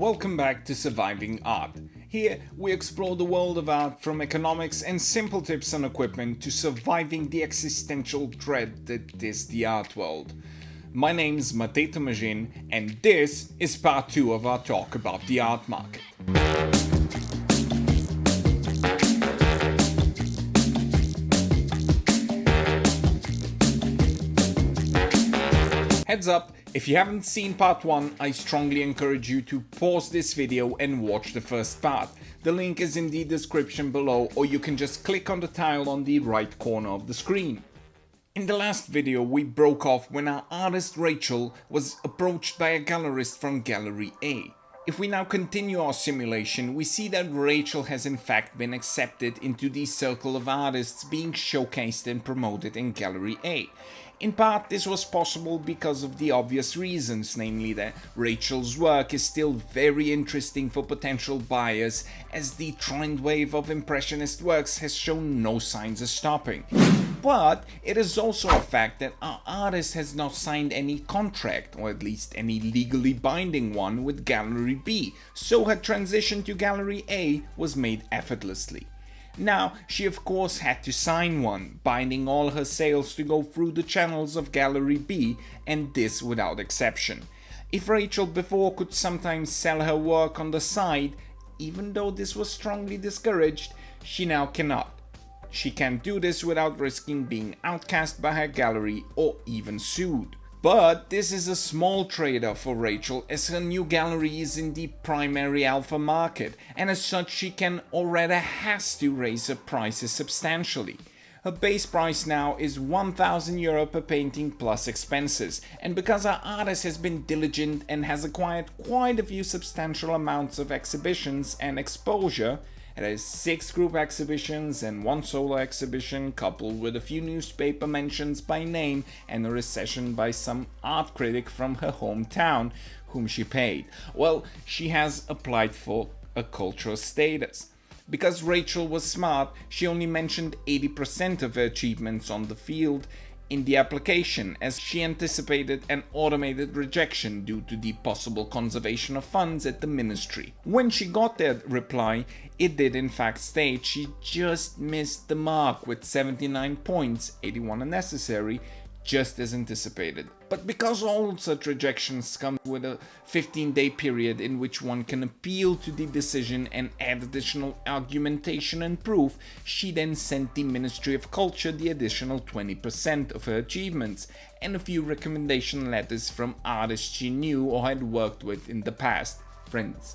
Welcome back to Surviving Art. Here we explore the world of art from economics and simple tips on equipment to surviving the existential dread that is the art world. My name's Matej Tomazin and this is part 2 of our talk about the art market. Heads up, if you haven't seen part 1, I strongly encourage you to pause this video and watch the first part. The link is in the description below, or you can just click on the tile on the right corner of the screen. In the last video we broke off when our artist Rachel was approached by a gallerist from Gallery A. If we now continue our simulation, we see that Rachel has in fact been accepted into the circle of artists being showcased and promoted in Gallery A. In part, this was possible because of the obvious reasons, namely that Rachel's work is still very interesting for potential buyers, as the trend wave of impressionist works has shown no signs of stopping. But it is also a fact that our artist has not signed any contract, or at least any legally binding one, with Gallery B, so her transition to Gallery A was made effortlessly. Now, she of course had to sign one, binding all her sales to go through the channels of Gallery B, and this without exception. If Rachel before could sometimes sell her work on the side, even though this was strongly discouraged, she now cannot. She can't do this without risking being outcast by her gallery or even sued. But this is a small trade-off for Rachel, as her new gallery is in the primary alpha market, and as such she can or rather has to raise her prices substantially. Her base price now is €1,000 per painting plus expenses, and because our artist has been diligent and has acquired quite a few substantial amounts of exhibitions and exposure, it has 6 group exhibitions and 1 solo exhibition, coupled with a few newspaper mentions by name and a recension by some art critic from her hometown, whom she paid. Well, she has applied for a cultural status. Because Rachel was smart, she only mentioned 80% of her achievements on the field in the application, as she anticipated an automated rejection due to the possible conservation of funds at the ministry. When she got that reply, it did in fact state she just missed the mark with 79 points, 81 unnecessary, just as anticipated. But because all such rejections come with a 15-day period in which one can appeal to the decision and add additional argumentation and proof, she then sent the Ministry of Culture the additional 20% of her achievements and a few recommendation letters from artists she knew or had worked with in the past, friends.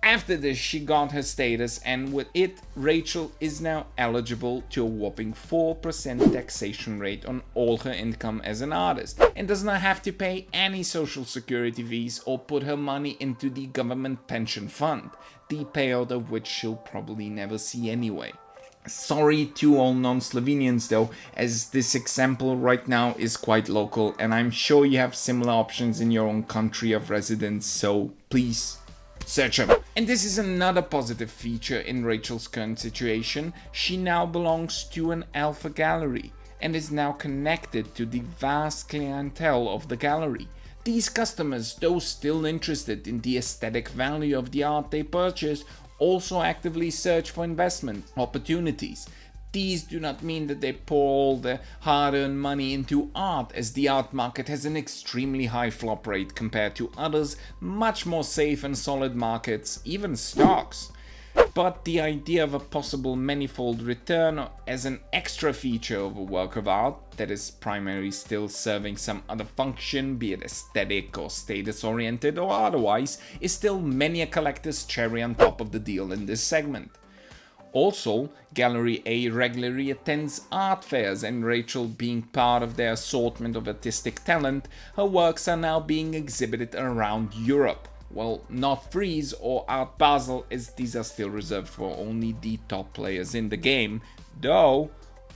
After this, she got her status, and with it, Rachel is now eligible to a whopping 4% taxation rate on all her income as an artist, and does not have to pay any social security fees or put her money into the government pension fund, the payout of which she'll probably never see anyway. Sorry to all non-Slovenians though, as this example right now is quite local, and I'm sure you have similar options in your own country of residence, so please search them. And this is another positive feature in Rachel's current situation. She now belongs to an alpha gallery and is now connected to the vast clientele of the gallery. These customers, though still interested in the aesthetic value of the art they purchase, also actively search for investment opportunities. These do not mean that they pour all their hard-earned money into art, as the art market has an extremely high flop rate compared to others, much more safe and solid markets, even stocks. But the idea of a possible manifold return as an extra feature of a work of art that is primarily still serving some other function, be it aesthetic or status-oriented or otherwise, is still many a collector's cherry on top of the deal in this segment. Also, Gallery A regularly attends art fairs, and Rachel being part of their assortment of artistic talent, her works are now being exhibited around Europe. Well, not Frieze or Art Basel, as these are still reserved for only the top players in the game, though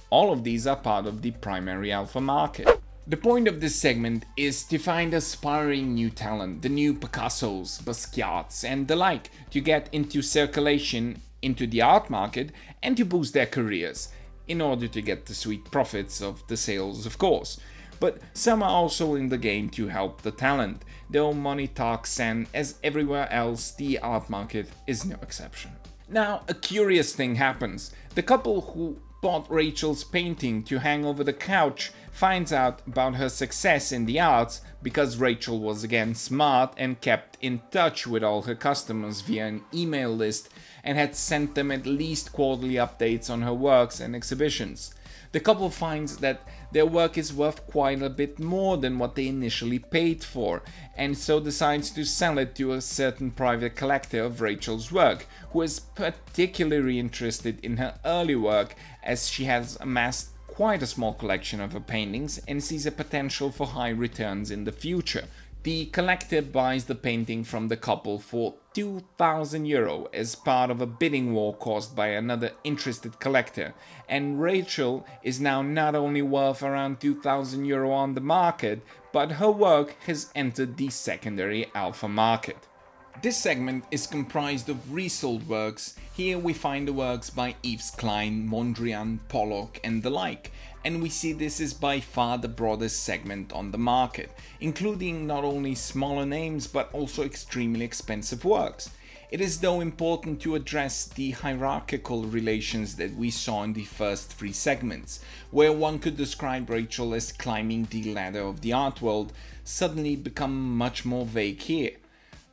all of these are part of the primary alpha market. The point of this segment is to find aspiring new talent, the new Picassos, Basquiats and the like, to get into circulation into the art market and to boost their careers, in order to get the sweet profits of the sales, of course. but some are also in the game to help the talent, though money talks, and as everywhere else, the art market is no exception. Now, a curious thing happens. The couple who bought Rachel's painting to hang over the couch finds out about her success in the arts because Rachel was again smart and kept in touch with all her customers via an email list and had sent them at least quarterly updates on her works and exhibitions. The couple finds that their work is worth quite a bit more than what they initially paid for, and so decides to sell it to a certain private collector of Rachel's work, who is particularly interested in her early work as she has amassed quite a small collection of her paintings and sees a potential for high returns in the future. The collector buys the painting from the couple for €2,000 as part of a bidding war caused by another interested collector, and Rachel is now not only worth around €2,000 on the market, but her work has entered the secondary alpha market. This segment is comprised of resold works. Here we find the works by Yves Klein, Mondrian, Pollock and the like, and we see this is by far the broadest segment on the market, including not only smaller names but also extremely expensive works. It is though important to address the hierarchical relations that we saw in the first three segments, where one could describe Rachel as climbing the ladder of the art world, suddenly become much more vague here.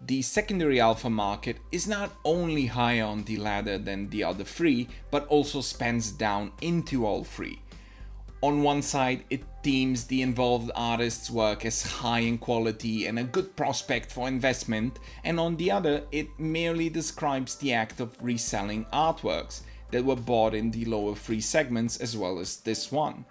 The secondary alpha market is not only higher on the ladder than the other three, but also spans down into all three. On one side, it deems the involved artist's work as high in quality and a good prospect for investment, and on the other, it merely describes the act of reselling artworks that were bought in the lower three segments as well as this one.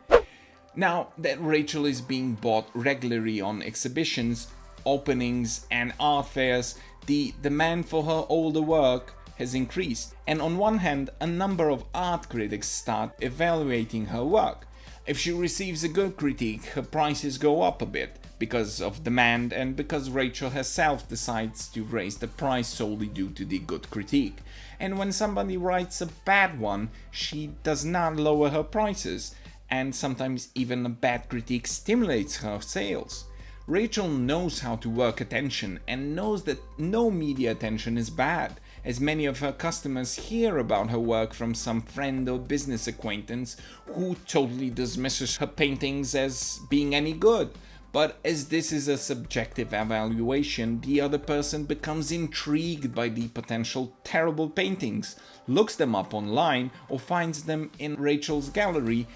Now that Rachel is being bought regularly on exhibitions, openings and art fairs, the demand for her older work has increased, and on one hand, a number of art critics start evaluating her work. If she receives a good critique, her prices go up a bit because of demand and because Rachel herself decides to raise the price solely due to the good critique. And when somebody writes a bad one, she does not lower her prices, and sometimes even a bad critique stimulates her sales. Rachel knows how to work attention and knows that no media attention is bad, as many of her customers hear about her work from some friend or business acquaintance who totally dismisses her paintings as being any good. But as this is a subjective evaluation, the other person becomes intrigued by the potential terrible paintings, looks them up online or finds them in Rachel's gallery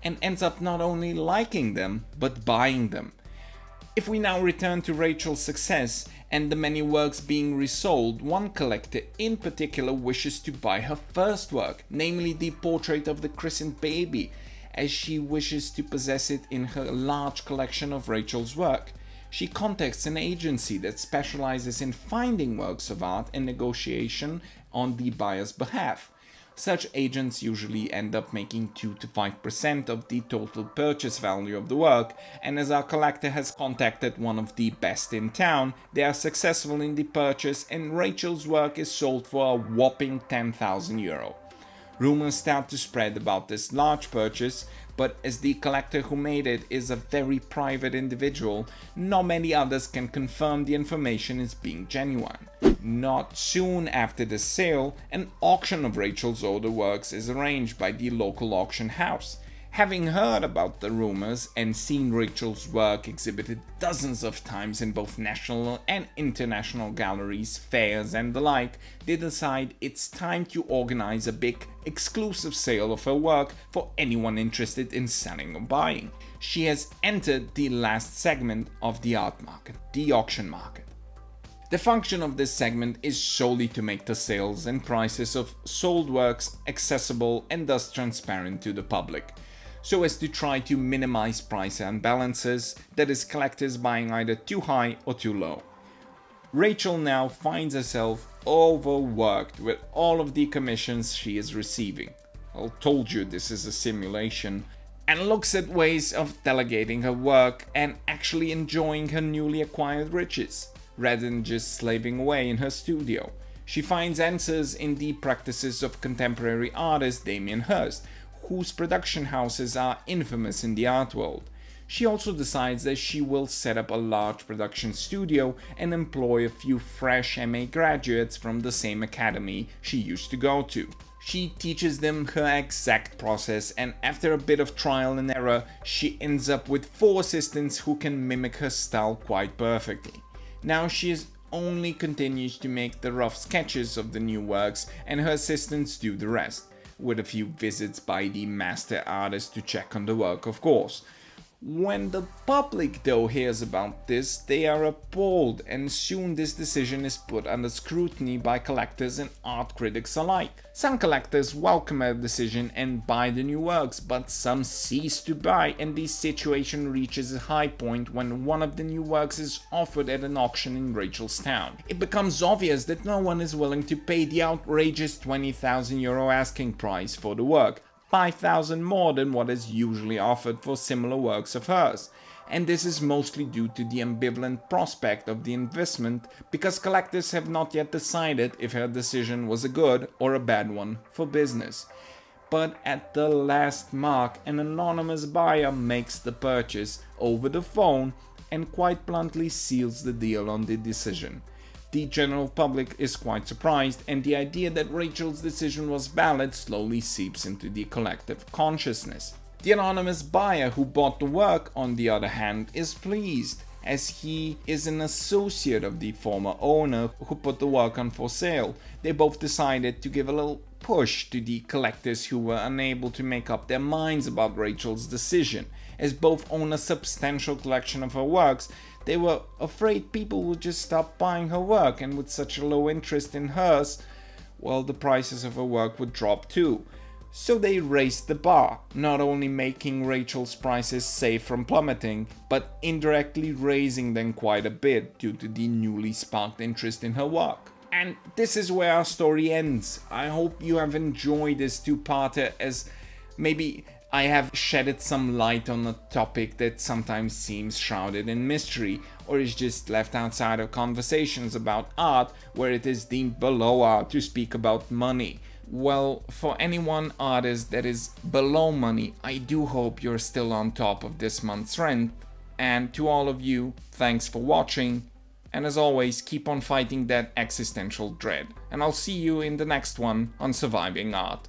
and ends up not only liking them, but buying them. If we now return to Rachel's success and the many works being resold, one collector in particular wishes to buy her first work, namely the portrait of the christened baby, as she wishes to possess it in her large collection of Rachel's work. She contacts an agency that specializes in finding works of art and negotiation on the buyer's behalf. Such agents usually end up making 2 to 5% of the total purchase value of the work, and as our collector has contacted one of the best in town, they are successful in the purchase and Rachel's work is sold for a whopping €10,000. Rumors start to spread about this large purchase, but as the collector who made it is a very private individual, not many others can confirm the information is being genuine. Not soon after the sale, an auction of Rachel's older works is arranged by the local auction house. Having heard about the rumors and seen Rachel's work exhibited dozens of times in both national and international galleries, fairs and the like, they decide it's time to organize a big, exclusive sale of her work for anyone interested in selling or buying. She has entered the last segment of the art market, the auction market. The function of this segment is solely to make the sales and prices of sold works accessible and thus transparent to the public, so as to try to minimize price imbalances, that is, collectors buying either too high or too low. Rachel now finds herself overworked with all of the commissions she is receiving. I told you this is a simulation, and looks at ways of delegating her work and actually enjoying her newly acquired riches, rather than just slaving away in her studio. She finds answers in the practices of contemporary artist Damien Hirst, whose production houses are infamous in the art world. She also decides that she will set up a large production studio and employ a few fresh MA graduates from the same academy she used to go to. She teaches them her exact process, and after a bit of trial and error, she ends up with 4 assistants who can mimic her style quite perfectly. Now she only continues to make the rough sketches of the new works, and her assistants do the rest, with a few visits by the master artist to check on the work, of course. When the public though hears about this, they are appalled, and soon this decision is put under scrutiny by collectors and art critics alike. Some collectors welcome her decision and buy the new works, but some cease to buy, and the situation reaches a high point when one of the new works is offered at an auction in Rachelstown. It becomes obvious that no one is willing to pay the outrageous €20,000 asking price for the work, 5,000 more than what is usually offered for similar works of hers, and this is mostly due to the ambivalent prospect of the investment, because collectors have not yet decided if her decision was a good or a bad one for business. But at the last mark, an anonymous buyer makes the purchase over the phone and quite bluntly seals the deal on the decision. The general public is quite surprised, and the idea that Rachel's decision was valid slowly seeps into the collective consciousness. The anonymous buyer who bought the work, on the other hand, is pleased, as he is an associate of the former owner who put the work on for sale. They both decided to give a little push to the collectors who were unable to make up their minds about Rachel's decision. As both own a substantial collection of her works, they were afraid people would just stop buying her work, and with such a low interest in hers, well, the prices of her work would drop too. So they raised the bar, not only making Rachel's prices safe from plummeting, but indirectly raising them quite a bit due to the newly sparked interest in her work. And this is where our story ends. I hope you have enjoyed this two-parter, as maybe I have shedded some light on a topic that sometimes seems shrouded in mystery, or is just left outside of conversations about art where it is deemed below art to speak about money. Well, for any one artist that is below money, I do hope you're still on top of this month's rent. And to all of you, thanks for watching. And as always, keep on fighting that existential dread. And I'll see you in the next one on Surviving Art.